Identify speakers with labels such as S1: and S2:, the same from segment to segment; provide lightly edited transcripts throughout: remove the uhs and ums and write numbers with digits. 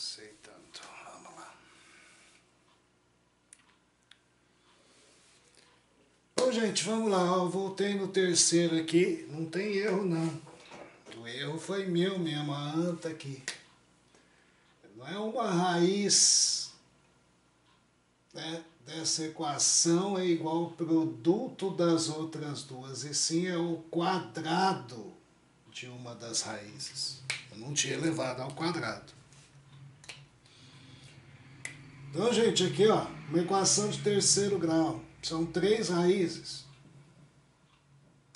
S1: aceitando. Vamos lá. Bom, gente, vamos lá. Eu voltei no terceiro aqui. Não tem erro, não. O erro foi meu mesmo, a anta aqui. Não é uma raiz, né, dessa equação é igual ao produto das outras duas, e sim é o quadrado de uma das raízes. Eu não tinha levado ao quadrado. Então, gente, aqui ó, uma equação de terceiro grau. São três raízes.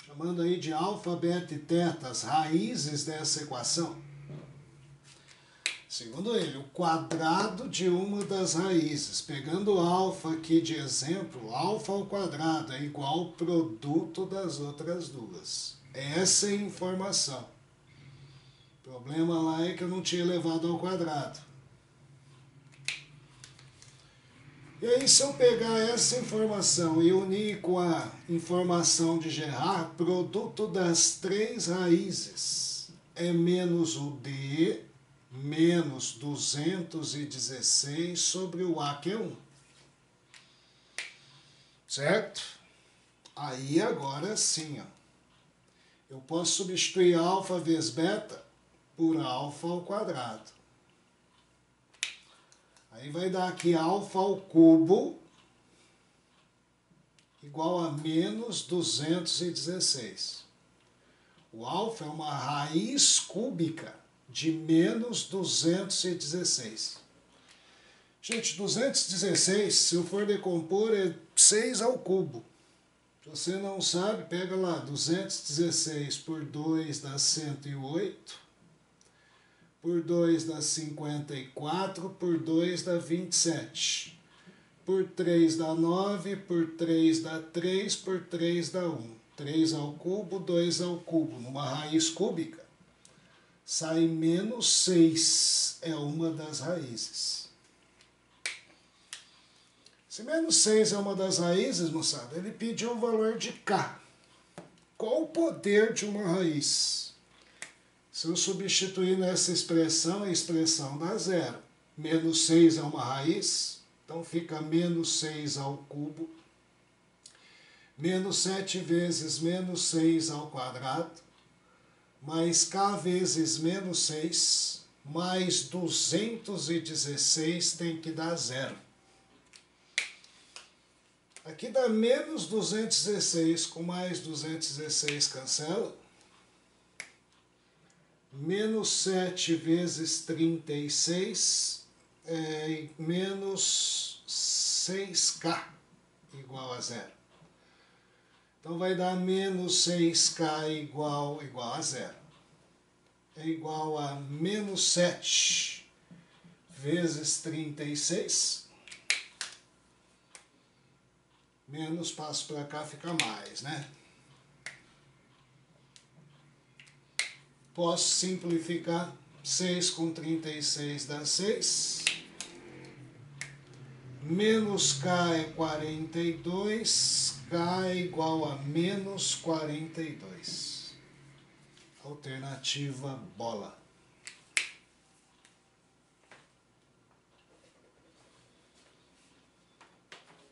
S1: Chamando aí de alfa, beta e teta, as raízes dessa equação. Segundo ele, o quadrado de uma das raízes. Pegando o alfa aqui de exemplo, alfa ao quadrado é igual ao produto das outras duas. Essa é a informação. O problema lá é que eu não tinha levado ao quadrado. E aí, se eu pegar essa informação e unir com a informação de Gerard, produto das três raízes é menos o D menos 216 sobre o A, que é 1. Certo? Aí, agora sim, ó, eu posso substituir alfa vezes beta por alfa ao quadrado. Aí vai dar aqui alfa ao cubo igual a menos 216. O alfa é uma raiz cúbica de menos 216. Gente, 216, se eu for decompor, é 6 ao cubo. Se você não sabe, pega lá, 216 por 2 dá 108. Por 2 dá 54, por 2 dá 27. Por 3 dá 9, por 3 dá 3, por 3 dá 1. 3 ao cubo, 2 ao cubo. Numa raiz cúbica, sai menos 6. É uma das raízes. Se menos 6 é uma das raízes, moçada, ele pediu o valor de K. Qual o poder de uma raiz? Se eu substituir nessa expressão, a expressão dá zero. Menos 6 é uma raiz, então fica menos 6 ao cubo. Menos 7 vezes menos 6 ao quadrado, mais K vezes menos 6, mais 216 tem que dar zero. Aqui dá menos 216, com mais 216 cancela. Menos 7 vezes 36 é menos 6K igual a zero. Então vai dar menos 6K igual a zero. É igual a menos 7 vezes 36. Menos, passo para cá, fica mais, né? Posso simplificar. 6 com 36 dá 6. Menos K é 42. K é igual a menos 42. Alternativa bola.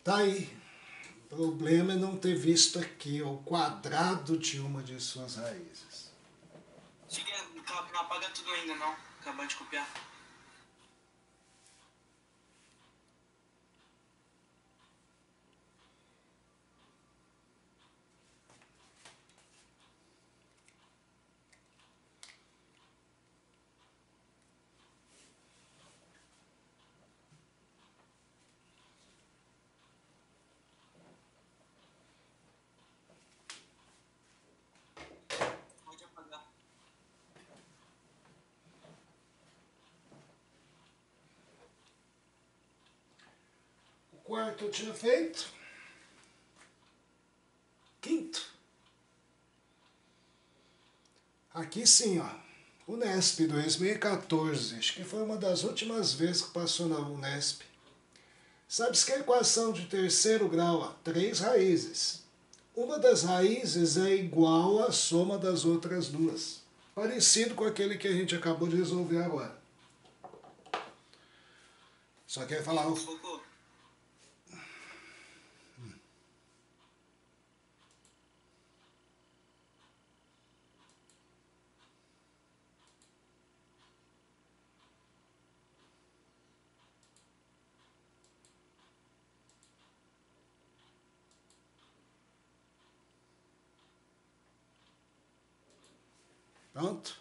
S1: Tá aí. O problema é não ter visto aqui o quadrado de uma de suas raízes.
S2: Não apaga tudo ainda não. Acabar de copiar. Pode apagar.
S1: O quarto eu tinha feito. Quinto. Aqui sim, ó. Unesp 2014. Acho que foi uma das últimas vezes que passou na Unesp. Sabe-se que a equação de terceiro grau, ó, 3 raízes. Uma das raízes é igual à soma das outras duas. Parecido com aquele que a gente acabou de resolver agora. Só quer falar...
S2: Focou?
S1: Pronto?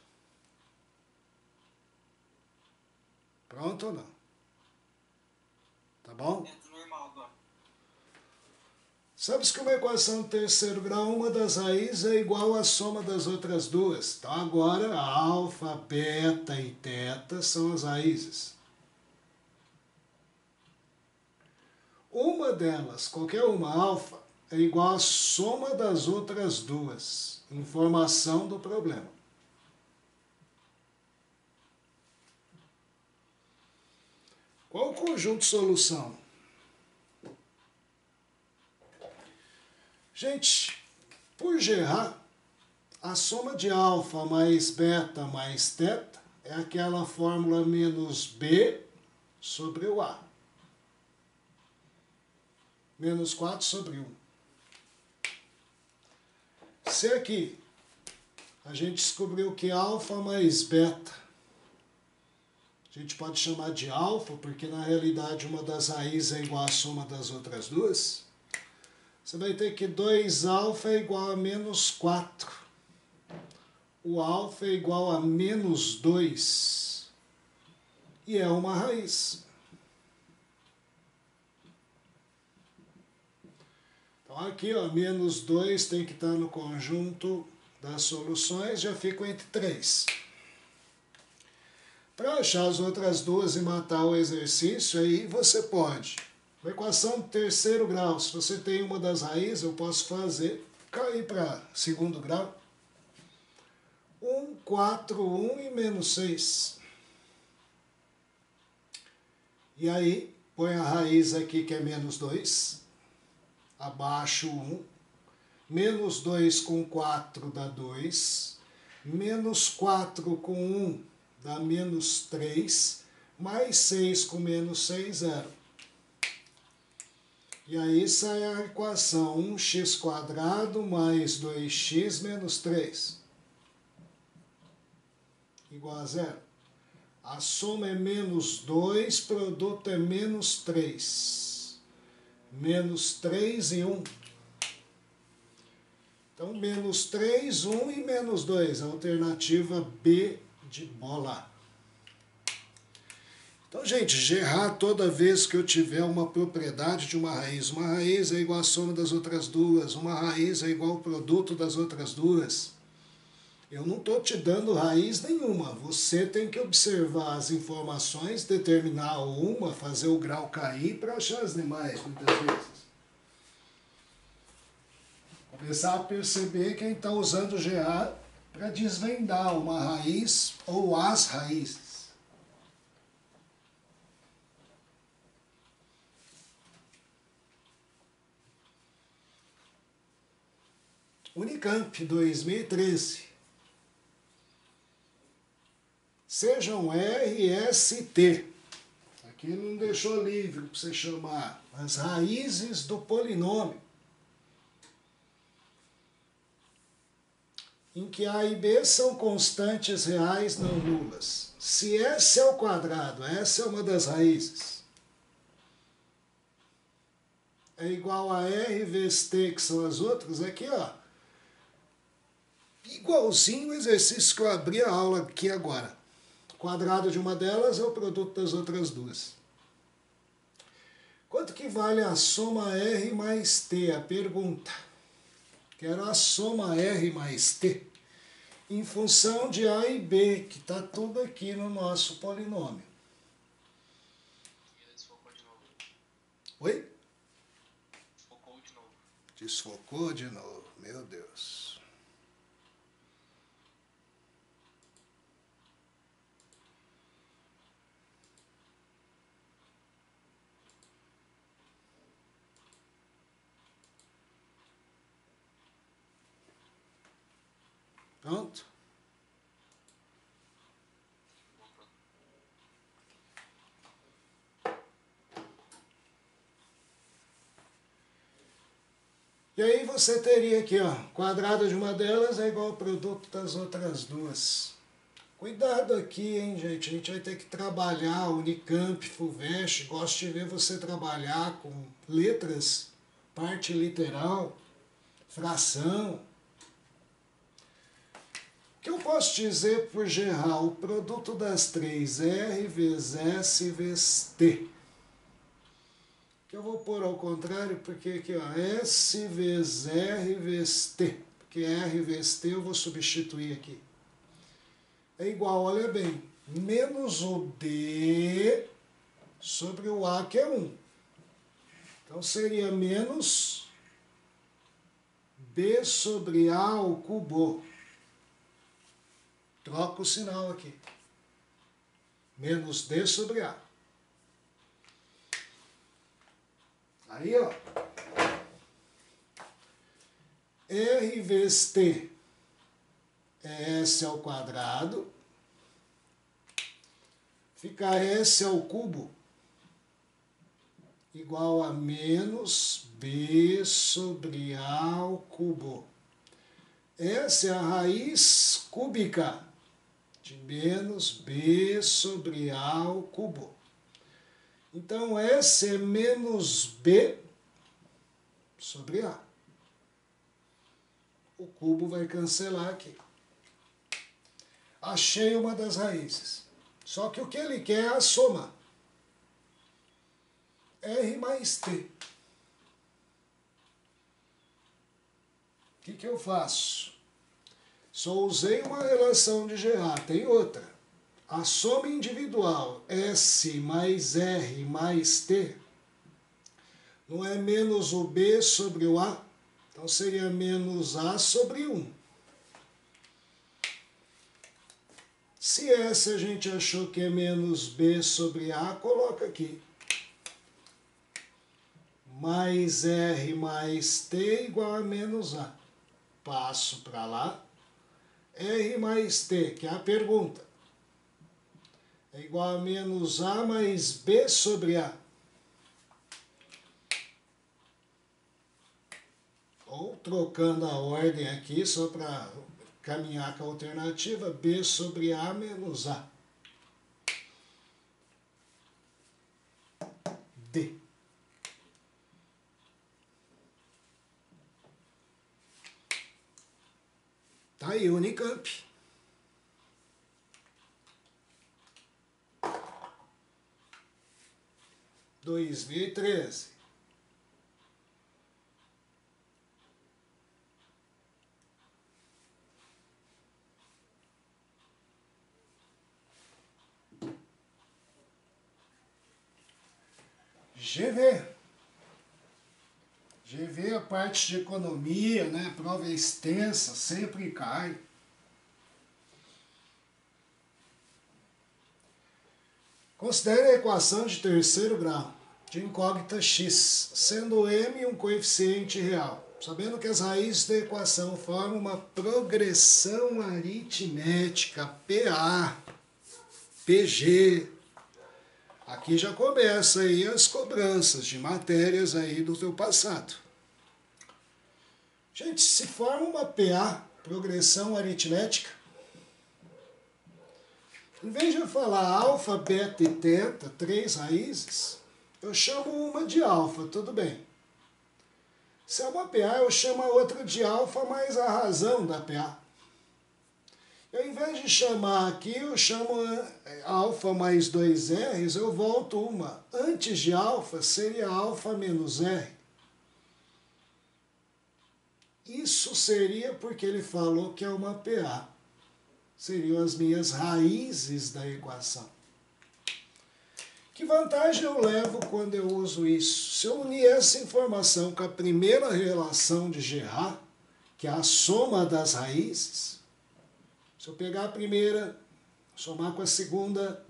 S1: Pronto ou não? Tá bom?
S2: É, tá normal agora.
S1: Sabes que uma equação de terceiro grau, uma das raízes é igual à soma das outras duas. Então agora, alfa, beta e teta são as raízes. Uma delas, qualquer uma, alfa, é igual à soma das outras duas. Informação do problema. Qual o conjunto de solução? Gente, por Gerard, a soma de alfa mais beta mais teta é aquela fórmula menos B sobre o A. Menos 4 sobre 1. Se aqui a gente descobriu que alfa mais beta, a gente pode chamar de alfa, porque na realidade uma das raízes é igual à soma das outras duas. Você vai ter que 2 alfa é igual a menos 4. O alfa é igual a menos 2. E é uma raiz. Então aqui, ó, menos 2 tem que estar no conjunto das soluções, já fico entre 3. Para achar as outras duas e matar o exercício, aí você pode. Uma equação de terceiro grau, se você tem uma das raízes, eu posso fazer, cair para segundo grau. 1, 4, 1 e menos 6. E aí, põe a raiz aqui que é menos 2. Abaixo 1. Menos 2 com 4 dá 2. Menos 4 com 1 dá menos 3. Mais 6 com menos 6, 0. E aí sai a equação 1x² mais 2x menos 3. Igual a 0. A soma é menos 2, produto é menos 3. Menos 3 e 1. Então, menos 3, 1 e menos 2. Alternativa B de bola. Então, gente, Gerard, toda vez que eu tiver uma propriedade de uma raiz é igual à soma das outras duas, uma raiz é igual ao produto das outras duas. Eu não estou te dando raiz nenhuma. Você tem que observar as informações, determinar uma, fazer o grau cair para achar as demais, muitas vezes. Começar a perceber quem está usando o Gerard para desvendar uma raiz ou as raízes. Unicamp 2013. Sejam R, S e T. Aqui não deixou livre para você chamar as raízes do polinômio, em que A e B são constantes reais não nulas. Se S é o quadrado, essa é uma das raízes, é igual a R vezes T, que são as outras, aqui ó, igualzinho o exercício que eu abri a aula aqui agora. O quadrado de uma delas é o produto das outras duas. Quanto que vale a soma R mais T? A pergunta. Quero a soma R mais T em função de A e B, que está tudo aqui no nosso polinômio.
S2: Desfocou de novo.
S1: Oi?
S2: Desfocou de novo.
S1: Desfocou de novo, meu Deus. Pronto? E aí você teria aqui, ó, quadrado de uma delas é igual ao produto das outras duas. Cuidado aqui, hein, gente? A gente vai ter que trabalhar, Unicamp, FUVEST, gosto de ver você trabalhar com letras, parte literal, fração. O que eu posso dizer por geral? O produto das três, R vezes S vezes T. Que eu vou pôr ao contrário, porque aqui, ó, S vezes R vezes T. Porque R vezes T eu vou substituir aqui. É igual, olha bem, menos o D sobre o A, que é 1. Então seria menos B sobre A ao cubo. Troca o sinal aqui. Menos D sobre A. Aí, ó. R vezes T é S ao quadrado. Fica S ao cubo igual a menos B sobre A ao cubo. Essa é a raiz cúbica de menos B sobre A ao cubo. Então, S é menos B sobre A. O cubo vai cancelar aqui. Achei uma das raízes. Só que o que ele quer é a soma. R mais T. O que eu faço? Só usei uma relação de GA, tem outra. A soma individual S mais R mais T não é menos o B sobre o A? Então seria menos A sobre 1. Se S a gente achou que é menos B sobre A, coloca aqui. Mais R mais T igual a menos A. Passo para lá. R mais T, que é a pergunta. É igual a menos A mais B sobre A. Ou trocando a ordem aqui, só para caminhar com a alternativa, B sobre A menos A. D. Tá aí, Unicamp. (2013) 2013. GV. GV é a parte de economia, né? Prova extensa, sempre cai. Considere a equação de terceiro grau de incógnita x, sendo m um coeficiente real. Sabendo que as raízes da equação formam uma progressão aritmética, PA, PG. Aqui já começa aí as cobranças de matérias aí do teu passado. Gente, se forma uma PA, progressão aritmética, em vez de eu falar alfa, beta e teta, três raízes, eu chamo uma de alfa, tudo bem. Se é uma PA, eu chamo a outra de alfa mais a razão da PA. Ao invés de chamar aqui, eu chamo alfa mais 2 R's, eu volto uma. Antes de alfa, seria alfa menos R. Isso seria porque ele falou que é uma PA. Seriam as minhas raízes da equação. Que vantagem eu levo quando eu uso isso? Se eu unir essa informação com a primeira relação de Gerard, que é a soma das raízes, se eu pegar a primeira, somar com a segunda,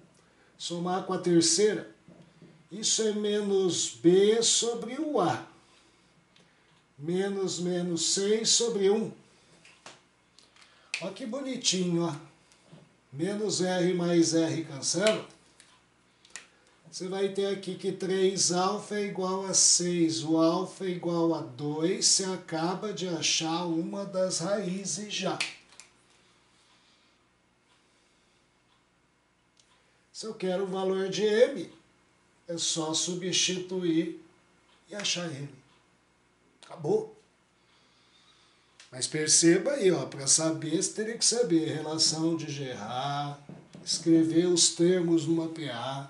S1: somar com a terceira, isso é menos B sobre o A. Menos 6 sobre 1. Olha que bonitinho, ó. Menos R mais R cancela. Você vai ter aqui que 3α é igual a 6. O alfa é igual a 2. Você acaba de achar uma das raízes já. Se eu quero o valor de m, é só substituir e achar m. Acabou. Mas perceba aí, para saber, você teria que saber a relação de Gerard, escrever os termos numa PA.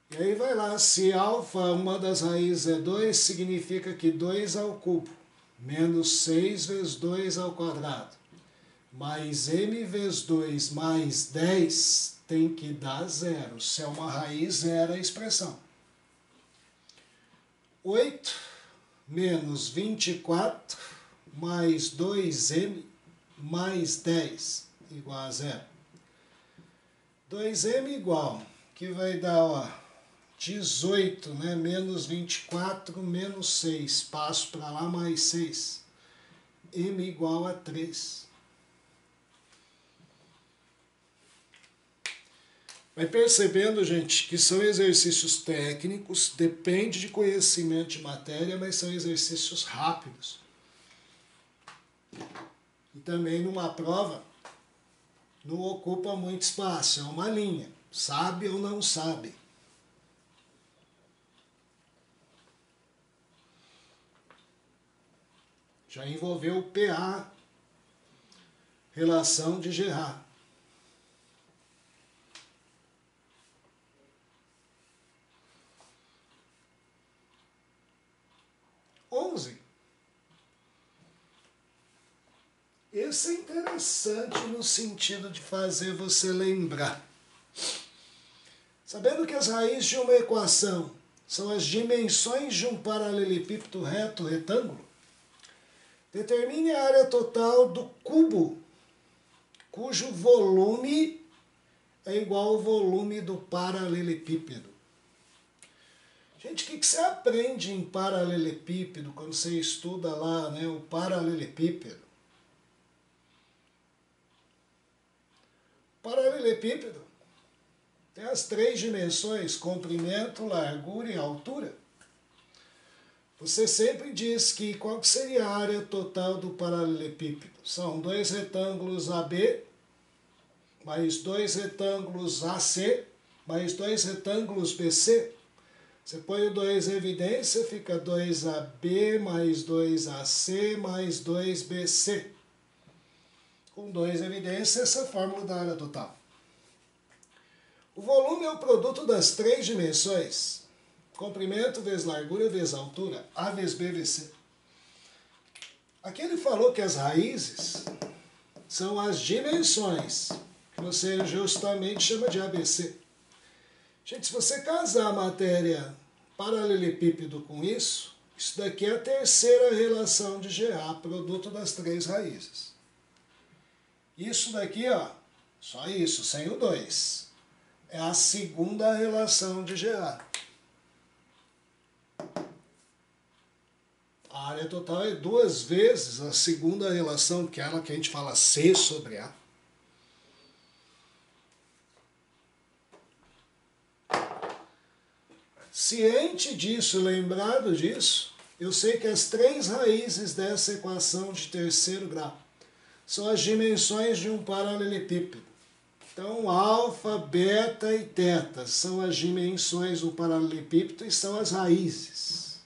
S1: E aí vai lá, se alfa, uma das raízes é 2, significa que 2 ao cubo, menos 6 vezes 2 ao quadrado, mais m vezes 2 mais 10 tem que dar 0. Se é uma raiz, zero a expressão. 8 menos 24 mais 2m mais 10 igual a 0. 2m igual, que vai dar, 18, né? Menos 24, menos 6. Passo para lá, mais 6. M igual a 3. Vai percebendo, gente, que são exercícios técnicos, depende de conhecimento de matéria, mas são exercícios rápidos. E também numa prova, não ocupa muito espaço, é uma linha. Sabe ou não sabe? Já envolveu o PA, relação de Gerard. Esse é interessante no sentido de fazer você lembrar. Sabendo que as raízes de uma equação são as dimensões de um paralelepípedo reto retângulo, determine a área total do cubo, cujo volume é igual ao volume do paralelepípedo. Gente, o que você aprende em paralelepípedo quando você estuda lá, né, o paralelepípedo? Paralelepípedo tem as 3 dimensões, comprimento, largura e altura. Você sempre diz que qual que seria a área total do paralelepípedo? São 2 retângulos AB, mais 2 retângulos AC, mais 2 retângulos BC. Você põe o 2 em evidência, fica 2AB mais 2AC mais 2BC. Com 2 em evidência, essa é a fórmula da área total. O volume é o produto das 3 dimensões. Comprimento vezes largura vezes altura, A vezes B vezes C. Aqui ele falou que as raízes são as dimensões, que você justamente chama de ABC. Gente, se você casar a matéria paralelepípedo com isso daqui é a terceira relação de Gerard, produto das 3 raízes. Isso daqui, só isso, sem o 2. É a segunda relação de Gerard. A área total é 2 vezes a segunda relação, que é aquela que a gente fala C sobre A. Ciente disso, lembrado disso, eu sei que as 3 raízes dessa equação de terceiro grau são as dimensões de um paralelepípedo. Então, alfa, beta e teta são as dimensões do paralelepípedo e são as raízes.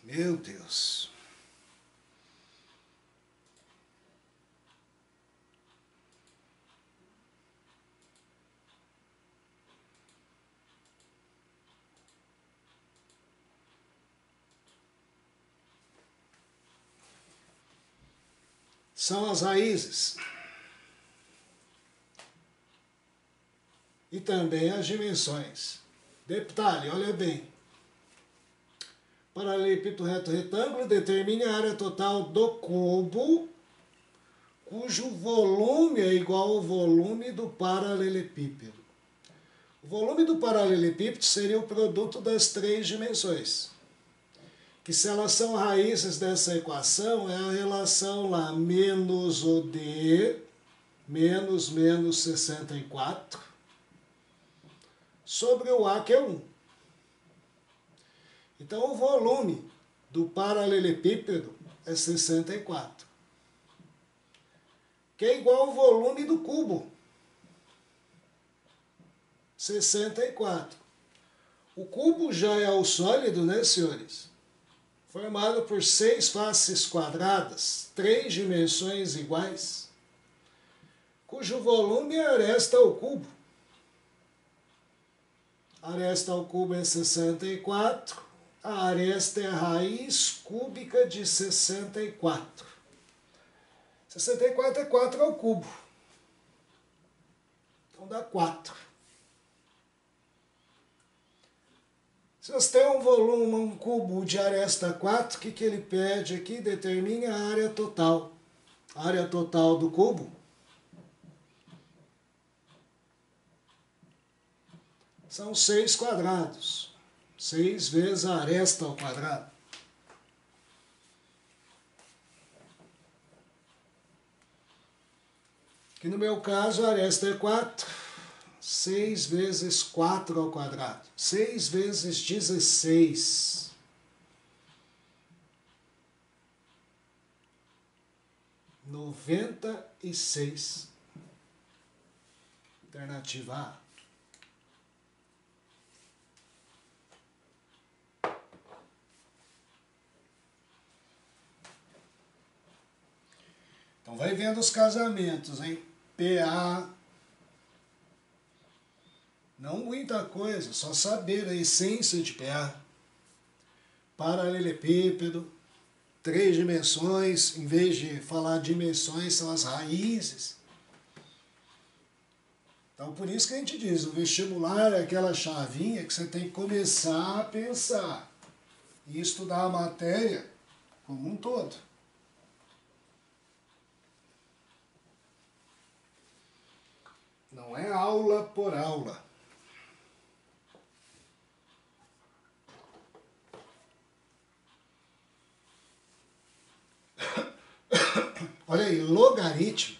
S1: Meu Deus. São as raízes. E também as dimensões. Detalhe, olha bem. Paralelepípedo reto retângulo, determine a área total do cubo, cujo volume é igual ao volume do paralelepípedo. O volume do paralelepípedo seria o produto das 3 dimensões. Que se elas são raízes dessa equação, é a relação lá, menos o D, menos 64, sobre o A, que é 1. Então, o volume do paralelepípedo é 64, que é igual ao volume do cubo, 64. O cubo já é o sólido, né, senhores? Formado por 6 faces quadradas, 3 dimensões iguais, cujo volume é a aresta ao cubo. A aresta ao cubo é 64, a aresta é a raiz cúbica de 64. 64 é 4 ao cubo. Então dá 4. Se você tem um volume, um cubo de aresta 4, o que ele pede aqui? Determine a área total. A área total do cubo são 6 quadrados. 6 vezes a aresta ao quadrado. Aqui no meu caso a aresta é 4. 6 vezes 4 ao quadrado. 6 vezes 16. (96). Alternativa A. Então vai vendo os casamentos, hein? PA. Não muita coisa, só saber a essência de PA. Paralelepípedo, 3 dimensões, em vez de falar dimensões, são as raízes. Então por isso que a gente diz, o vestibular é aquela chavinha que você tem que começar a pensar e estudar a matéria como um todo. Não é aula por aula. Olha aí, logaritmo.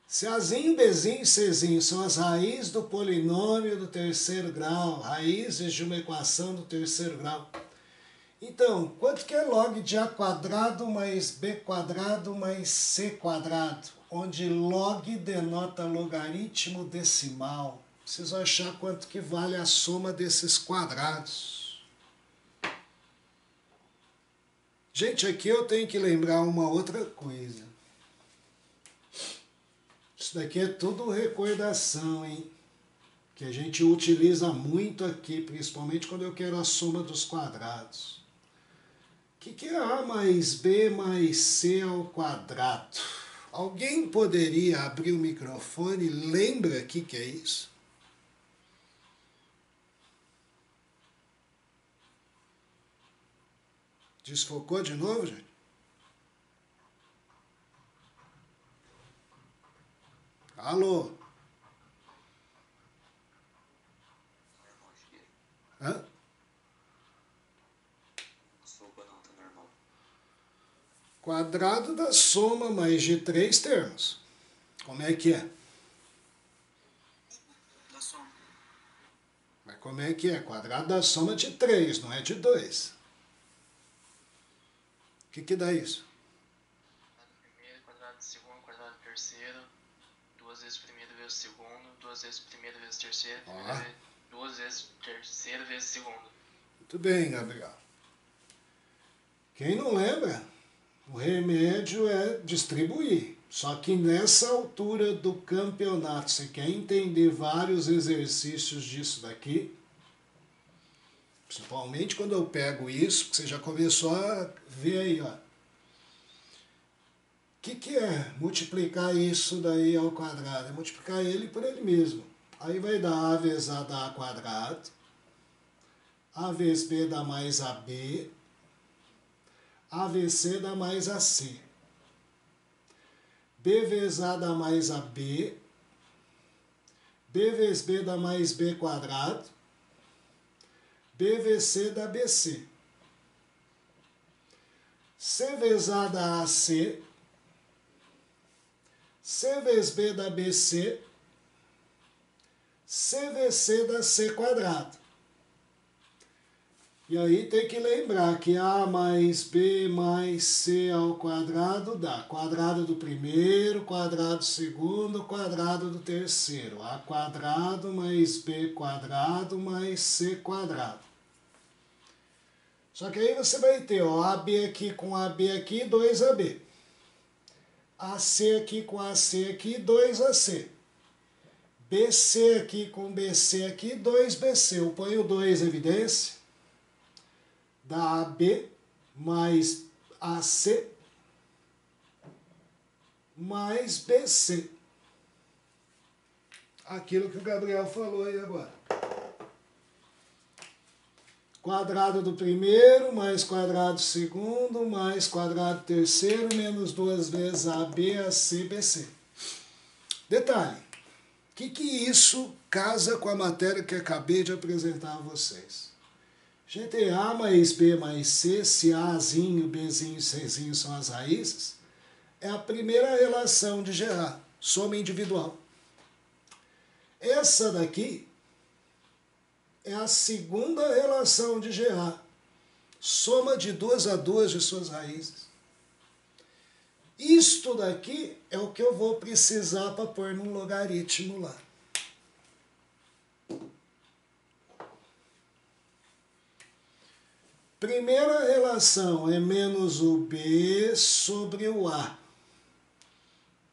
S1: Se Azinho, Bzinho e Czinho são as raízes do polinômio do terceiro grau, raízes de uma equação do terceiro grau. Então, quanto que é log de A quadrado mais B quadrado mais C quadrado? Onde log denota logaritmo decimal. Preciso achar quanto que vale a soma desses quadrados. Gente, aqui eu tenho que lembrar uma outra coisa. Isso daqui é tudo recordação, hein? Que a gente utiliza muito aqui, principalmente quando eu quero a soma dos quadrados. O que é A mais B mais C ao quadrado? Alguém poderia abrir o microfone e lembra o que é isso? Desfocou de novo, gente? Alô? Hã? Quadrado da soma mais de 3 termos. Como é que é?
S2: Da soma.
S1: Mas como é que é? Quadrado da soma de 3, não é de 2. O que dá isso?
S2: Quadrado do primeiro, quadrado do segundo, quadrado do terceiro, 2 vezes primeiro vezes segundo, 2 vezes primeiro vezes terceiro, 2 vezes terceiro vezes segundo.
S1: Muito bem, Gabriel. Quem não lembra, o remédio é distribuir. Só que nessa altura do campeonato, você quer entender vários exercícios disso daqui, principalmente quando eu pego isso, que você já começou a ver aí, ó. O que é multiplicar isso daí ao quadrado? É multiplicar ele por ele mesmo. Aí vai dar A vezes A dá A quadrado, A vezes B dá mais AB, A vezes C dá mais AC. B vezes A dá mais AB, B vezes B dá mais B quadrado, B vezes C dá BC. C vezes A dá AC, C vezes B dá BC, CVC dá C quadrado. E aí tem que lembrar que A mais B mais C ao quadrado dá quadrado do primeiro, quadrado do segundo, quadrado do terceiro. A quadrado mais B quadrado mais C quadrado. Só que aí você vai ter, ó, AB aqui com AB aqui, 2AB. AC aqui com AC aqui, 2AC. BC aqui com BC aqui, 2BC. Eu ponho 2 em evidência. Dá AB mais AC mais BC. Aquilo que o Gabriel falou aí agora. Quadrado do primeiro, mais quadrado do segundo, mais quadrado do terceiro, menos 2 vezes AB, AC, BC. Detalhe, o que isso casa com a matéria que acabei de apresentar a vocês? Gente, A mais B mais C, se Azinho, Bzinho e Czinho são as raízes, é a primeira relação de GA, soma individual. Essa daqui é a segunda relação de GA, soma de 2 a 2 de suas raízes. Isto daqui é o que eu vou precisar para pôr num logaritmo lá. Primeira relação é menos o B sobre o A.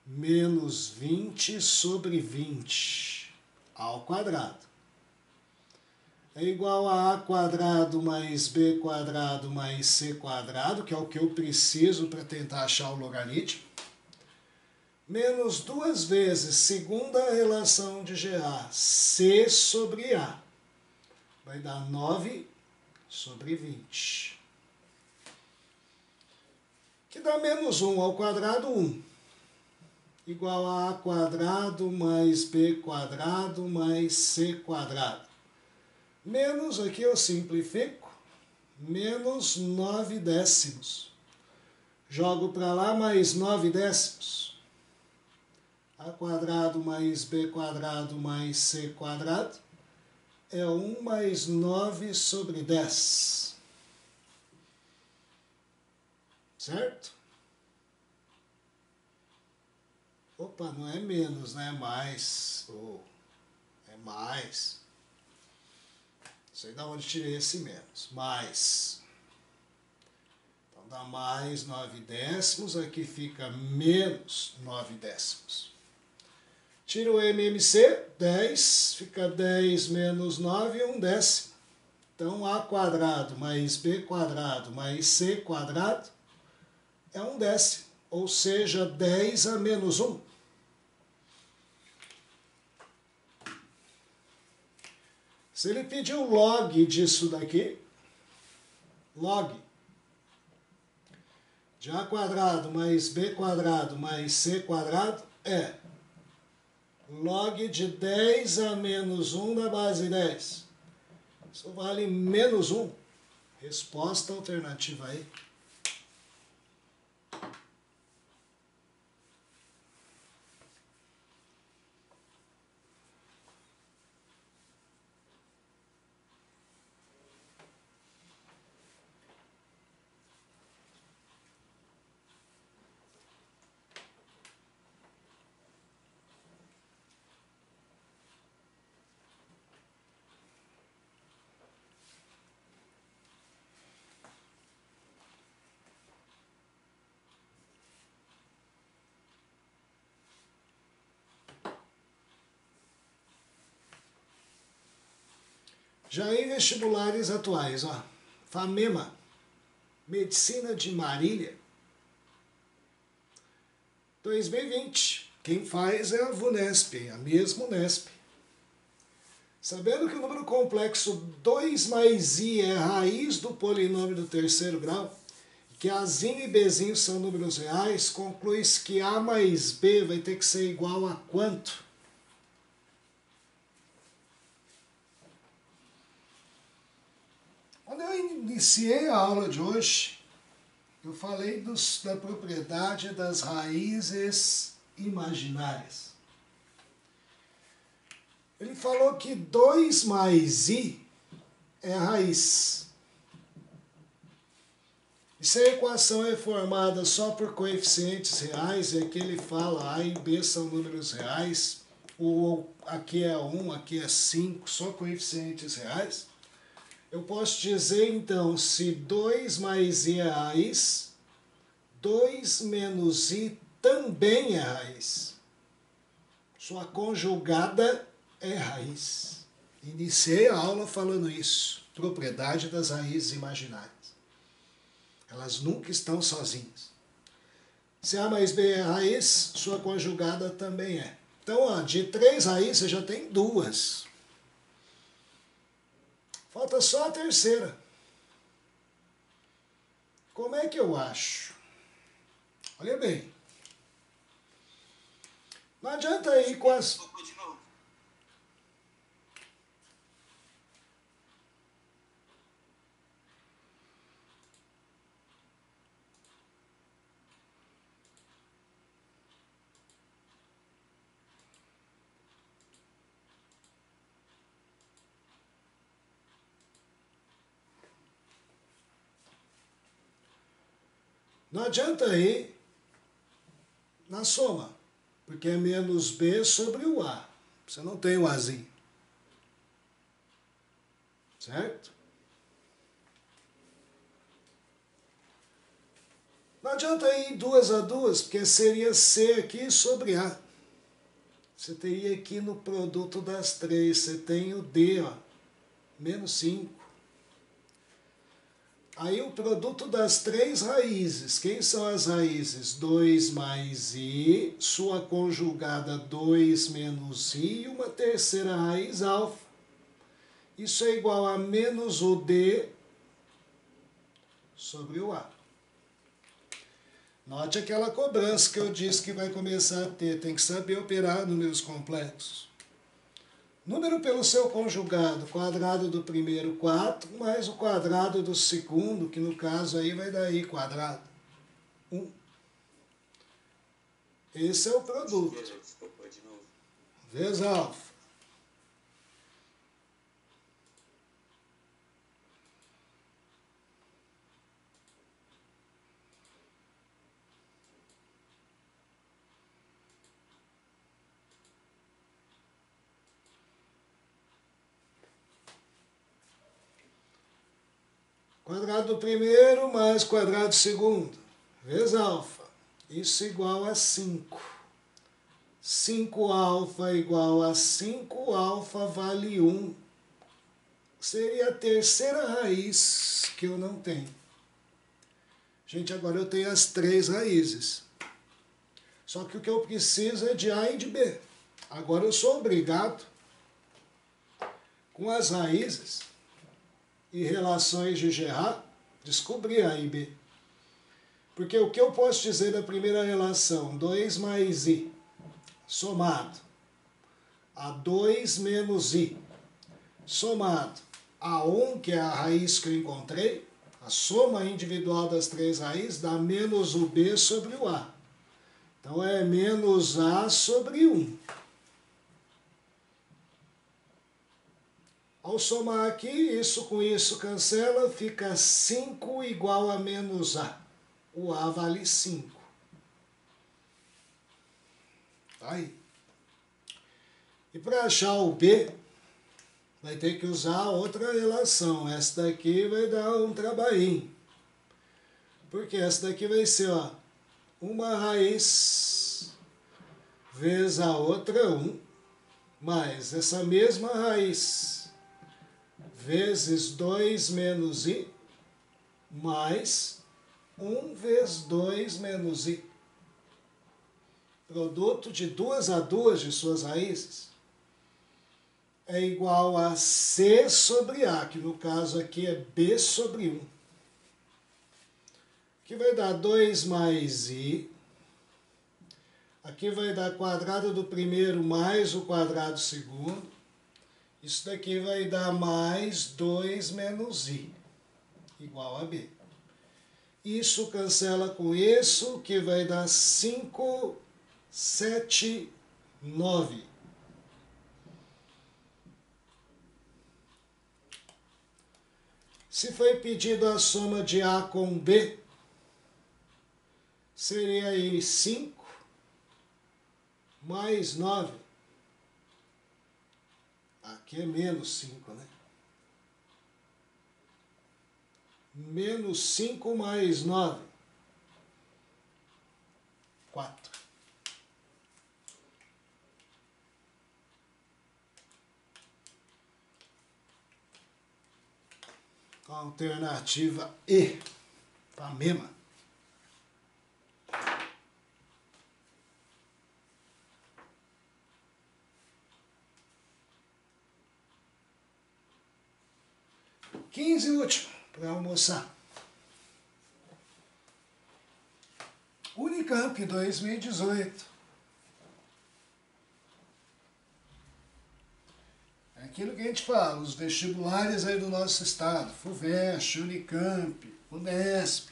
S1: Menos 20 sobre 20 ao quadrado. É igual a A quadrado mais B quadrado mais C quadrado, que é o que eu preciso para tentar achar o logaritmo. Menos 2 vezes segunda relação de GA, C sobre A. Vai dar 9 sobre 20. Que dá menos 1 ao quadrado, 1. Igual a A quadrado mais B quadrado mais C quadrado. Menos, aqui eu simplifico, menos 9 décimos. Jogo para lá mais 9 décimos. A quadrado mais B quadrado mais C quadrado é 1 mais 9 sobre 10. Certo? Opa, não é menos, né? É mais. Oh, é mais. Não sei de onde tirei esse menos. Mais. Então dá mais 9 décimos. Aqui fica menos 9 décimos. Tira o MMC, 10. Fica 10 menos 9, 1 décimo. Então A quadrado mais B quadrado mais C quadrado é 1 décimo. Ou seja, 10 a menos 1. Se ele pedir o log disso daqui, log de A quadrado mais B quadrado mais C quadrado é log de 10 a menos 1 da base 10. Isso vale menos 1. Resposta alternativa aí. Já em vestibulares atuais, ó, FAMEMA, Medicina de Marília, 2020. Quem faz é a VUNESP, a mesma UNESP. Sabendo que o número complexo 2 mais i é a raiz do polinômio do terceiro grau, e que Azinho e Bzinho são números reais, conclui-se que A mais B vai ter que ser igual a quanto? Quando eu iniciei a aula de hoje, eu falei da propriedade das raízes imaginárias. Ele falou que 2 mais i é a raiz. E se a equação é formada só por coeficientes reais, é que ele fala a e b são números reais, ou aqui é 1, aqui é 5, só coeficientes reais, eu posso dizer então, se 2 mais i é raiz, 2 menos i também é raiz. Sua conjugada é raiz. Iniciei a aula falando isso. Propriedade das raízes imaginárias. Elas nunca estão sozinhas. Se A mais B é raiz, sua conjugada também é. Então, ó, de 3 raízes, você já tem 2. Falta só a terceira. Como é que eu acho? Olha bem. Não adianta ir com as... Não adianta ir na soma, porque é menos B sobre o A. Você não tem o Azinho. Certo? Não adianta ir 2 a 2, porque seria C aqui sobre A. Você teria aqui no produto das 3, você tem o D, ó, menos 5. Aí o produto das 3 raízes. Quem são as raízes? 2 mais i, sua conjugada 2 menos i e uma terceira raiz alfa. Isso é igual a menos o d sobre o a. Note aquela cobrança que eu disse que vai começar a ter. Tem que saber operar números complexos. Número pelo seu conjugado, quadrado do primeiro 4, mais o quadrado do segundo, que no caso aí vai dar i quadrado. 1. Esse é o produto. Vezes alfa. Quadrado do primeiro mais quadrado do segundo, vezes alfa. Isso igual a 5. 5 alfa igual a 5, alfa vale 1. Seria a terceira raiz que eu não tenho. Gente, agora eu tenho as 3 raízes. Só que o que eu preciso é de A e de B. Agora eu sou obrigado, com as raízes e relações de Gerard, descobrir A e B. Porque o que eu posso dizer da primeira relação? 2 mais i, somado a 2 menos i, somado a 1, que é a raiz que eu encontrei, a soma individual das 3 raízes, dá menos o b sobre o a. Então é menos a sobre 1. Ao somar aqui, isso com isso cancela, fica 5 igual a menos a. O a vale 5. Tá aí. E para achar o b, vai ter que usar outra relação. Essa daqui vai dar um trabalhinho. Porque essa daqui vai ser, ó, uma raiz vezes a outra 1, mais essa mesma raiz vezes 2 menos i, mais 1 vezes 2 menos i. Produto de 2 a 2 de suas raízes é igual a C sobre A, que no caso aqui é B sobre 1. Aqui vai dar 2 mais i. Aqui vai dar quadrado do primeiro mais o quadrado do segundo. Isso daqui vai dar mais 2 menos i, igual a b. Isso cancela com isso, que vai dar 5, 7, 9. Se foi pedido a soma de A com B, seria aí 5 mais 9. Aqui é menos 5, né? Menos 5 mais 9. 4. Alternativa E, Pamema. Quinze último, para almoçar. Unicamp 2018. É aquilo que a gente fala, os vestibulares aí do nosso estado, FUVEST, Unicamp, Unesp.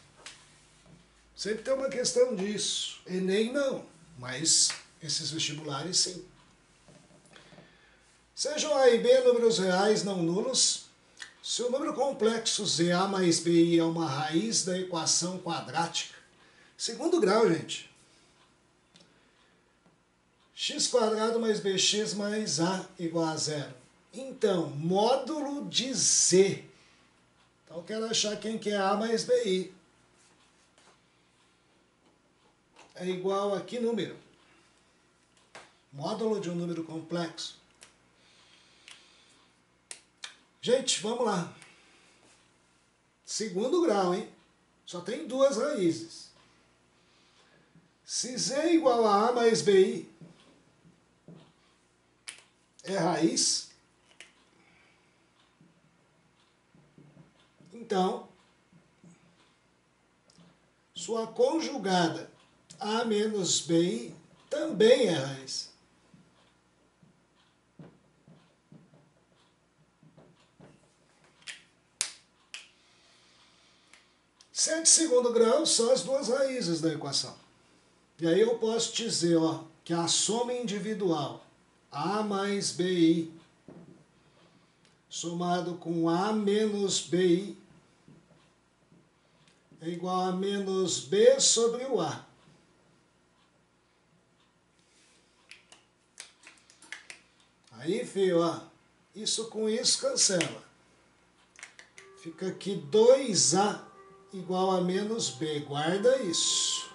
S1: Sempre tem uma questão disso. Enem não, mas esses vestibulares sim. Sejam A e B números reais não nulos. Se o número complexo ZA mais BI é uma raiz da equação quadrática, segundo grau, gente. X² mais BX mais A igual a zero. Então, módulo de Z. Então, eu quero achar quem que é A mais BI. É igual a que número? Módulo de um número complexo. Gente, vamos lá. Segundo grau, hein? Só tem duas raízes. Se Z é igual a A mais BI é raiz, então, sua conjugada A menos BI também é raiz. Se é de segundo grau, são as duas raízes da equação. E aí eu posso dizer, ó, que a soma individual A mais BI somado com A menos BI é igual a menos B sobre o A. Aí, filho, ó, isso com isso cancela. Fica aqui 2A igual a menos B. Guarda isso.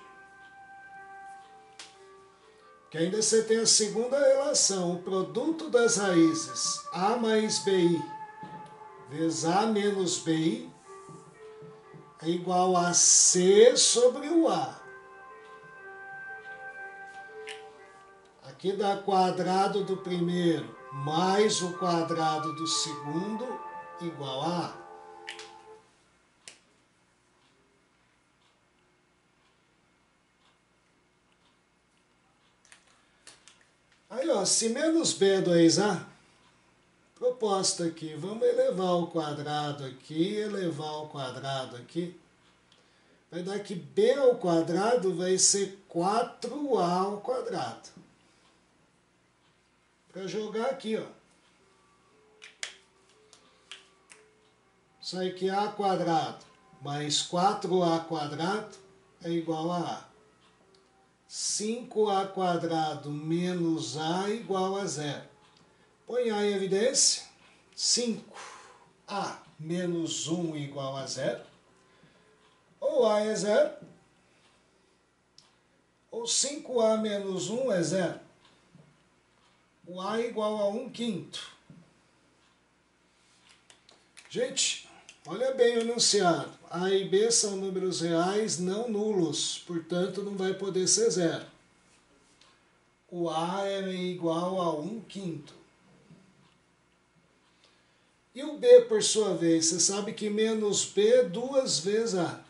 S1: Que ainda você tem a segunda relação. O produto das raízes A mais BI vezes A menos BI é igual a C sobre o A. Aqui dá quadrado do primeiro mais o quadrado do segundo igual a A. Aí, ó, se menos B é 2A, proposta aqui, vamos elevar o quadrado aqui, elevar o quadrado aqui. Vai dar que B ao quadrado vai ser 4A ao quadrado. Para jogar aqui, ó. Sai que A quadrado mais 4A quadrado é igual a A. 5A quadrado menos A igual a zero. Põe A em evidência. 5A menos 1 igual a zero. Ou A é zero, ou 5A menos 1 é zero. O A é igual a 1/5. Gente, olha bem o enunciado. A e B são números reais não nulos, portanto não vai poder ser zero. O A é igual a 1/5. E o B, por sua vez, você sabe que menos B é 2 vezes A.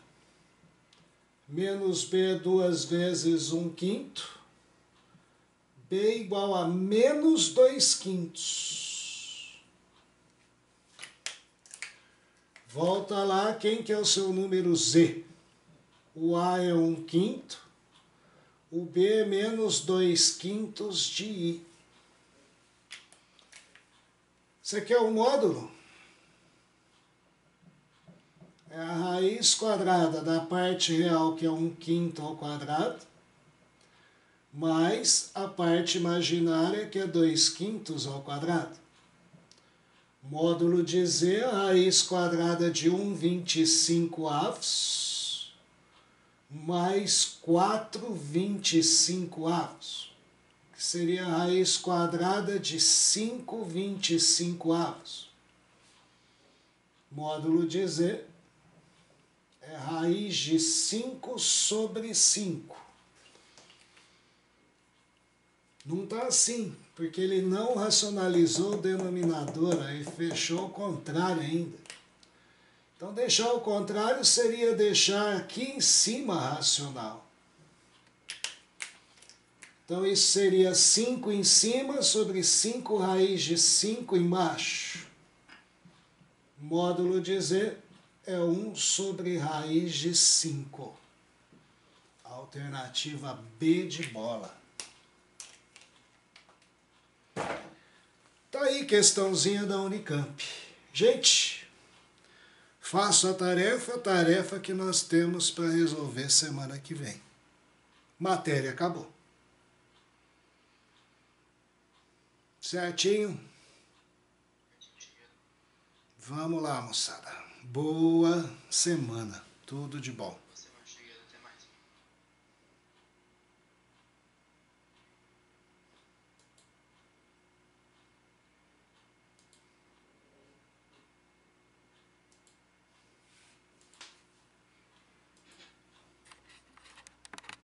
S1: Menos B é 2 vezes 1/5. B igual a menos 2/5. Volta lá, quem que é o seu número Z? O A é 1/5. O B é menos 2/5 de I. Você quer o módulo? É a raiz quadrada da parte real, que é 1/5 ao quadrado, mais a parte imaginária, que é 2/5 ao quadrado. Módulo de Z, a raiz quadrada de 1/25, mais 4/25, que seria a raiz quadrada de 5/25. Módulo de Z é raiz de 5 sobre 5. Não está assim, porque ele não racionalizou o denominador, aí fechou ao contrário ainda. Então, deixar ao contrário seria deixar aqui em cima racional. Então, isso seria 5 em cima sobre 5 raiz de 5 embaixo. Módulo de Z é 1 sobre raiz de 5. Alternativa B de bola. Tá aí, questãozinha da Unicamp. Gente, faço a tarefa que nós temos para resolver semana que vem. Matéria acabou. Certinho? Vamos lá, moçada. Boa semana. Tudo de bom.